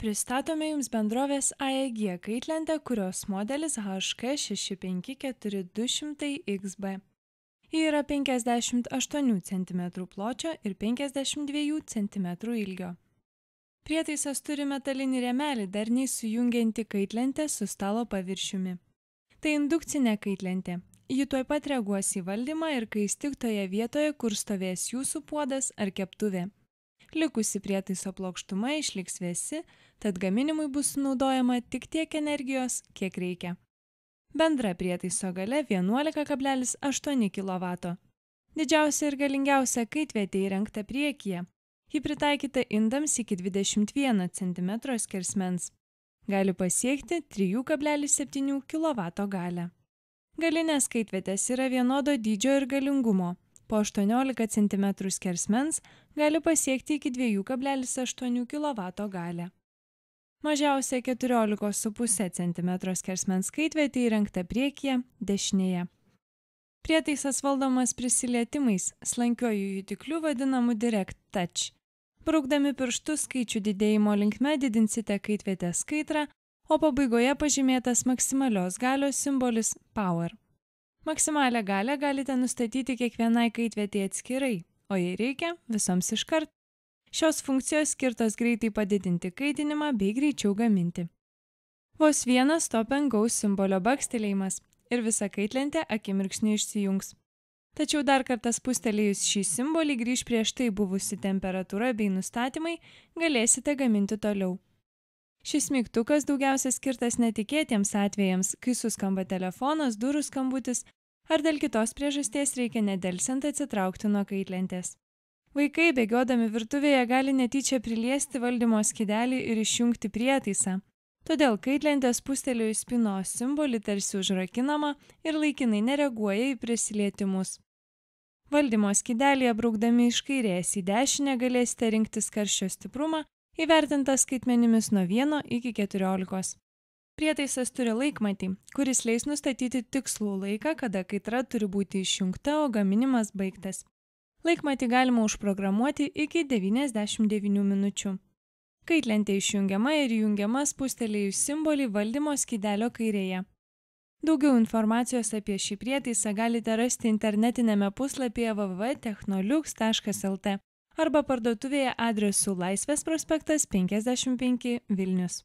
Pristatome Jums bendrovės AEG kaitlentę, kurios modelis HK654-200XB. Ji yra 58 cm pločio ir 52 cm ilgio. Prietaisas turi metalinį rėmelį darniai sujungianti kaitlentę su stalo paviršiumi. Tai indukcinė kaitlentė. Ji tuoj pat reaguos į valdymą ir kais tik toje vietoje, kur stovės jūsų puodas ar keptuvė. Likusi prietaiso plokštuma išliks vėsi, tad gaminimui bus sunaudojama tik tiek energijos, kiek reikia. Bendra prietaiso galia 11,8 kW. Didžiausia ir galingiausia kaitvietė įrengta priekyje. Ji pritaikyta indams iki 21 cm skersmens. Gali pasiekti 3,7 kW galią. Galinės kaitvietės yra vienodo dydžio ir galingumo. Po 18 cm skersmens gali pasiekti iki 2,8 kW galią. Mažiausia 14,5 cm skersmens kaitvietė įrengta priekyje, dešinėje. Prietaisas valdomas prisilietimais, slankiuoju jutikliu vadinamu Direct Touch. Braukdami pirštus skaičių didėjimo linkme didinsite kaitvietės kaitrą, o pabaigoje pažymėtas maksimalios galios simbolis Power. Maksimalią galią galite nustatyti kiekvienai kaitvietei atskirai, o jei reikia, visoms iškart. Šios funkcijos skirtos greitai padidinti kaitinimą bei greičiau gaminti. Vos vienas stop and go simbolio bakstelėjimas ir visa kaitlentė akimirksniu išsijungs. Tačiau dar kartą spustelėjus šį simbolį grįž prieš tai buvusi temperatūra bei nustatymai, galėsite gaminti toliau. Šis mygtukas daugiausia skirtas netikėtiems atvejams, kai suskamba telefonas, durų skambutis ar dėl kitos priežasties reikia nedelsiant atsitraukti nuo kaitlentės. Vaikai bėgiodami virtuvėje gali netyčia priliesti valdymo skydelį ir išjungti prietaisą. Todėl kaitlentė spustelėjus spynos simbolį tarsi užrakinama ir laikinai nereaguoja į prisilietimus. Valdymo skydelėje braukdami iš kairės į dešinę galėsite rinktis karščio stiprumą, įvertintas skaitmenimis nuo 1 iki 14. Prietaisas turi laikmatį, kuris leis nustatyti tikslų laiką, kada kaitra turi būti išjungta, o gaminimas baigtas. Laikmatį galima užprogramuoti iki 99 minučių. Kaitlentė išjungiama ir įjungiama spustelėjus simbolį valdymo skydelio kairėje. Daugiau informacijos apie šį prietaisą galite rasti internetinėme puslapyje www.technoliux.lt arba parduotuvėje adresu Laisvės prospektas 55 Vilnius.